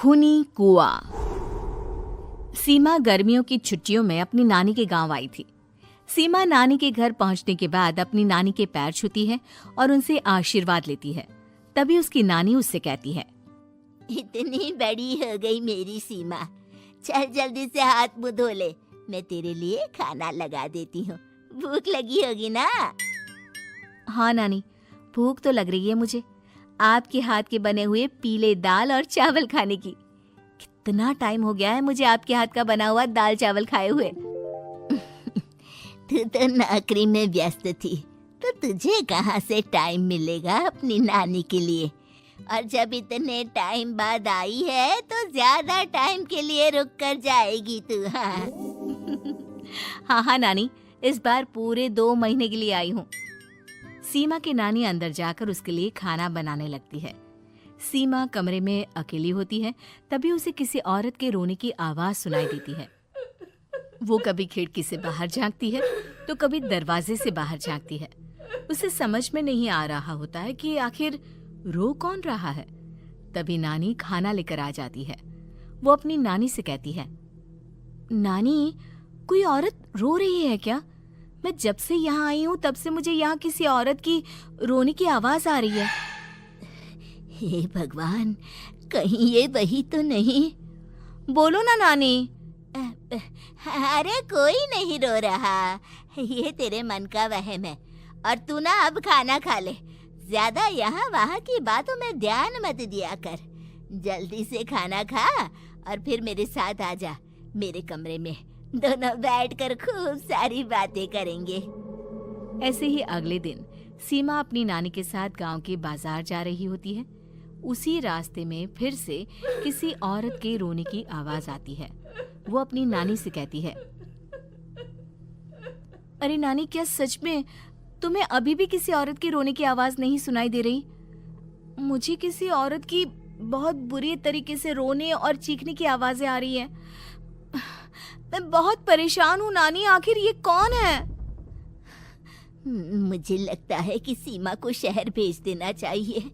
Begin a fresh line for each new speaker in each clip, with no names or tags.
खूनी कुआं। सीमा गर्मियों की छुट्टियों में अपनी नानी के गांव आई थी। सीमा नानी के घर पहुंचने के बाद अपनी नानी के पैर छूती है और उनसे आशीर्वाद लेती है। तभी उसकी नानी उससे कहती है,
इतनी बड़ी हो गई मेरी सीमा, चल जल्दी से हाथ मुंह धो ले, मैं तेरे लिए खाना लगा देती हूँ। भूख लगी होगी ना?
हाँ नानी, भूख तो लग रही है मुझे, आपके हाथ के बने हुए पीले दाल और चावल खाने की। कितना टाइम हो गया है मुझे आपके हाथ का बना हुआ दाल चावल खाए हुए।
तू तो नौकरी में व्यस्त थी, तो तुझे कहाँ से टाइम मिलेगा अपनी नानी के लिए? और जब इतने टाइम बाद आई है तो ज्यादा टाइम के लिए रुक कर जाएगी तू। हाँ
हाँ नानी, इस बार पूरे 2 महीने के लिए आई हूँ। सीमा की नानी अंदर जाकर उसके लिए खाना बनाने लगती है। सीमा कमरे में अकेली होती है, तभी उसे किसी औरत के रोने की आवाज सुनाई देती है। वो कभी खिड़की से बाहर झांकती है तो कभी दरवाजे से बाहर झांकती है। उसे समझ में नहीं आ रहा होता है कि आखिर रो कौन रहा है। तभी नानी खाना लेकर आ जाती है। वो अपनी नानी से कहती है, नानी, कोई औरत रो रही है क्या? मैं जब से यहाँ आई हूँ तब से मुझे यहाँ किसी औरत की रोने की आवाज आ रही है।
हे भगवान, कहीं ये वही तो नहीं?
बोलो ना नानी।
अरे कोई नहीं रो रहा, ये तेरे मन का वहम है। और तू ना अब खाना खा ले, ज्यादा यहाँ वहाँ की बातों में ध्यान मत दिया कर। जल्दी से खाना खा और फिर मेरे साथ आ जा मेरे कमरे में, दोनों बैठकर खूब सारी बातें करेंगे।
ऐसे ही अगले दिन सीमा अपनी नानी के साथ गांव के बाजार जा रही होती है। उसी रास्ते में फिर से किसी औरत के रोने की आवाज आती है। वो अपनी नानी से कहती है, अरे नानी, क्या सच में तुम्हें अभी भी किसी औरत की रोने की आवाज नहीं सुनाई दे रही? मुझे किसी औरत की बहुत बुरी तरीके से रोने और चीखने की आवाजें आ रही हैं। मैं बहुत परेशान हूँ नानी, आखिर ये कौन है?
मुझे लगता है कि सीमा को शहर भेज देना चाहिए,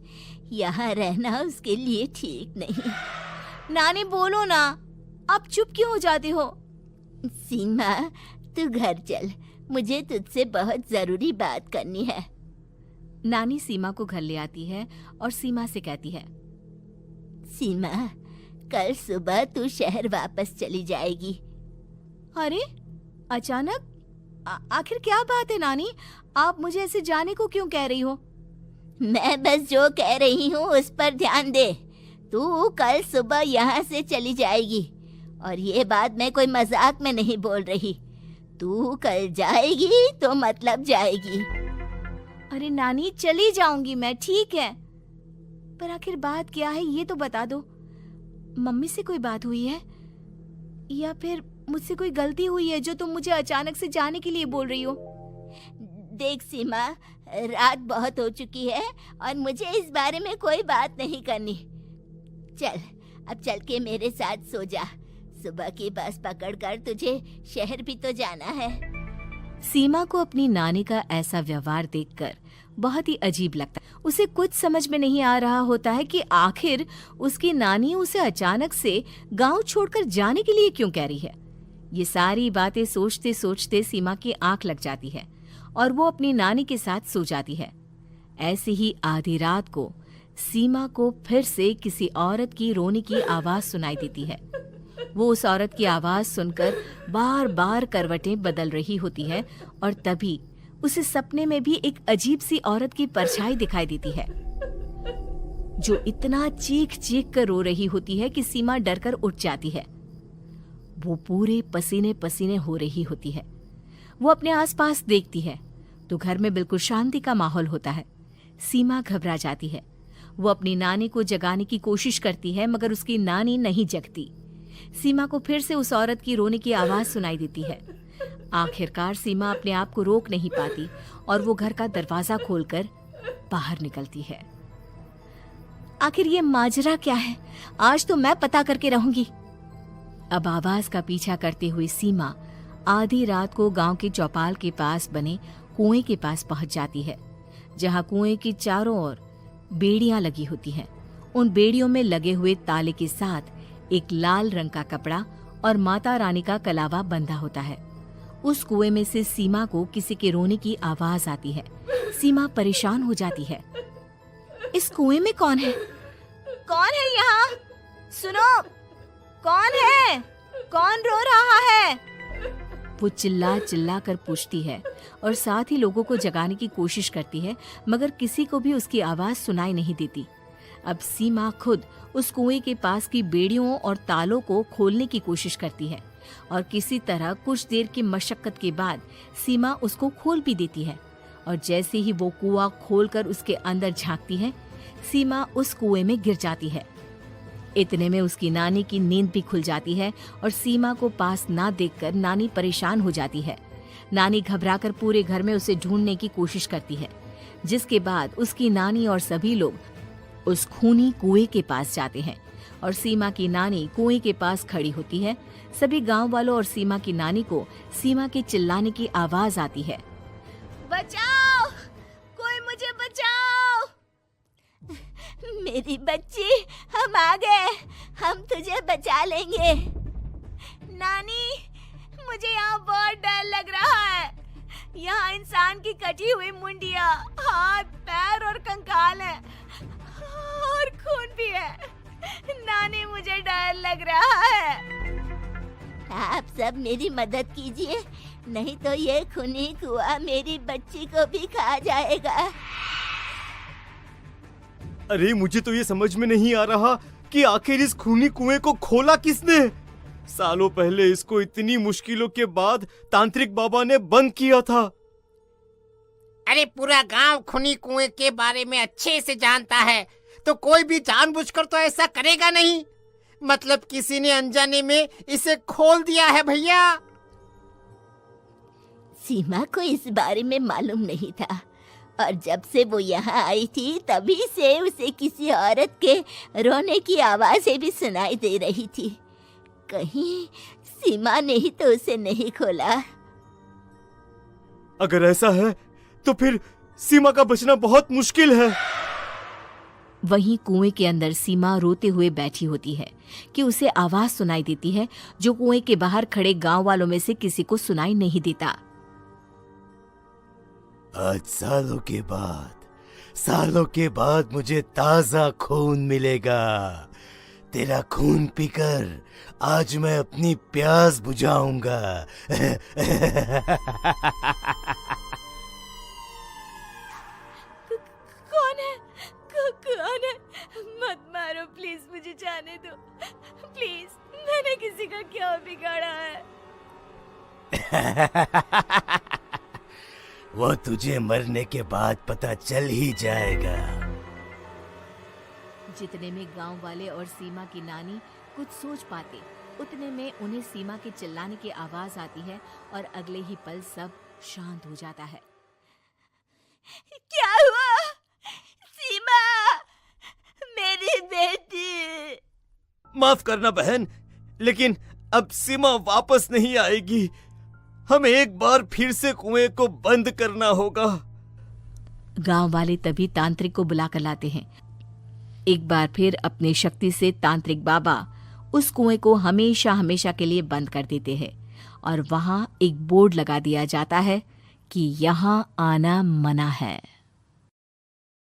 यहाँ रहना उसके लिए ठीक नहीं।
नानी बोलो ना, आप चुप क्यों हो जाती हो?
सीमा, तू घर चल, मुझे तुझसे बहुत जरूरी बात करनी है।
नानी सीमा को घर ले आती है और सीमा से कहती है,
सीमा, कल सुबह तू शहर वापस चली जाएगी।
अरे अचानक? आखिर क्या बात है नानी, आप मुझे ऐसे जाने को क्यों कह रही हो?
मैं बस जो कह रही हूँ उस पर ध्यान दे। तू कल सुबह यहाँ से चली जाएगी, और ये बात मैं कोई मजाक में नहीं बोल रही। तू कल जाएगी तो मतलब जाएगी।
अरे नानी, चली जाऊंगी मैं, ठीक है, पर आखिर बात क्या है ये तो बता दो। मम्मी से कोई बात हुई है या फिर मुझसे कोई गलती हुई है जो तुम मुझे अचानक से जाने के लिए बोल रही हो?
देख सीमा, रात बहुत हो चुकी है और मुझे इस बारे में कोई बात नहीं करनी। चल, अब चल के मेरे साथ सो जा। सुबह की बस पकड़कर तुझे शहर भी तो जाना है।
सीमा को अपनी नानी का ऐसा व्यवहार देखकर बहुत ही अजीब लगता है। उसे कुछ समझ में नहीं आ रहा होता है कि आखिर उसकी नानी उसे अचानक से गांव छोड़कर जाने के लिए क्यों कह रही है। ये सारी बातें सोचते सोचते सीमा की आंख लग जाती है और वो अपनी नानी के साथ सो जाती है। ऐसे ही आधी रात को सीमा को फिर से किसी औरत की रोने की आवाज सुनाई देती है। वो उस औरत की आवाज सुनकर बार बार करवटें बदल रही होती है और तभी उसे सपने में भी एक अजीब सी औरत की परछाई दिखाई देती है, जो इतना चीख चीख कर रो रही होती है कि सीमा डरकर उठ जाती है। वो पूरे पसीने पसीने हो रही होती है। वो अपने आसपास देखती है तो घर में बिल्कुल शांति का माहौल होता है। सीमा घबरा जाती है। वो अपनी नानी को जगाने की कोशिश करती है, मगर उसकी नानी नहीं जगती। सीमा को फिर से उस औरत की रोने की आवाज सुनाई देती है। आखिरकार सीमा अपने आप को रोक नहीं पाती और वो घर का दरवाजा खोलकर बाहर निकलती है। आखिर ये माजरा क्या है? आज तो मैं पता करके रहूंगी। अब आवाज का पीछा करते हुए सीमा आधी रात को गांव के चौपाल के पास बने कुएं के पास पहुंच जाती है, जहां कुएं की चारों ओर बेड़ियां लगी होती हैं। उन बेड़ियों में लगे हुए ताले के साथ एक लाल रंग का कपड़ा और माता रानी का कलावा बंधा होता है। उस कुएं में से सीमा को किसी के रोने की आवाज आती है। सीमा परेशान हो जाती है। इस कुएं में कौन है? कौन है यहाँ? सुनो, कौन है? कौन रो रहा है? वो चिल्ला चिल्ला कर पूछती है और साथ ही लोगों को जगाने की कोशिश करती है, मगर किसी को भी उसकी आवाज सुनाई नहीं देती। अब सीमा खुद उस कुएं के पास की बेड़ियों और तालों को खोलने की कोशिश करती है और किसी तरह कुछ देर की मशक्कत के बाद सीमा उसको खोल भी देती है। और जैसे ही वो कुआं खोलकर उसके अंदर झांकती है, सीमा उस कुएं में गिर जाती है। इतने में उसकी नानी की नींद भी खुल जाती है और सीमा को पास ना देखकर नानी परेशान हो जाती है। नानी घबराकर पूरे घर में उसे ढूंढने की कोशिश करती है, जिसके बाद उसकी नानी और सभी लोग उस खूनी कुएं के पास जाते हैं और सीमा की नानी कुएं के पास खड़ी होती है। सभी गांव वालों और सीमा की नानी को सीमा के चिल्लाने की आवाज आती है। बचाओ, कोई मुझे बचाओ।
मेरी बच्ची, हम आ गए, हम तुझे बचा लेंगे।
नानी, मुझे यहाँ बहुत डर लग रहा है। यहाँ इंसान की कटी हुई मुंडिया, हाथ, पैर और कंकाल है और खून भी है। नानी, मुझे डर लग रहा है।
आप सब मेरी मदद कीजिए, नहीं तो ये खूनी कुआं मेरी बच्ची को भी खा जाएगा।
अरे मुझे तो ये समझ में नहीं आ रहा कि आखिर इस खूनी कुएं को खोला किसने। सालों पहले इसको इतनी मुश्किलों के बाद तांत्रिक बाबा ने बंद किया था।
अरे पूरा गांव खूनी कुएं के बारे में अच्छे से जानता है, तो कोई भी जानबूझकर तो ऐसा करेगा नहीं। मतलब किसी ने अनजाने में इसे खोल दिया है भैया।
सीमा को इस बारे में मालूम नहीं था और जब से वो यहाँ आई थी तभी से उसे किसी औरत के रोने की आवाजें भी सुनाई दे रही थी। कहीं सीमा ने ही तो उसे नहीं खोला।
अगर ऐसा है तो फिर सीमा का बचना बहुत मुश्किल है।
वहीं कुएं के अंदर सीमा रोते हुए बैठी होती है कि उसे आवाज सुनाई देती है जो कुएं के बाहर खड़े गांव वालों में से किसी को सुनाई नहीं देता।
आज सालों के बाद मुझे ताजा खून मिलेगा। तेरा खून पीकर आज मैं अपनी प्यास बुझाऊंगा।
कौन है? मत मारो प्लीज, मुझे जाने दो प्लीज। मैंने किसी का क्या बिगाड़ा है?
वो तुझे मरने के बाद पता चल ही जाएगा।
जितने में गांव वाले और सीमा की नानी कुछ सोच पाते, उतने में उन्हें सीमा के चिल्लाने की आवाज आती है और अगले ही पल सब शांत हो जाता है।
क्या हुआ? सीमा, मेरी बेटी।
माफ करना बहन, लेकिन अब सीमा वापस नहीं आएगी। हमें एक बार फिर से कुएं को बंद करना होगा।
गांव वाले तभी तांत्रिक को बुलाकर लाते हैं। एक बार फिर अपनी शक्ति से तांत्रिक बाबा उस कुएं को हमेशा हमेशा के लिए बंद कर देते हैं और वहां एक बोर्ड लगा दिया जाता है कि यहाँ आना मना है।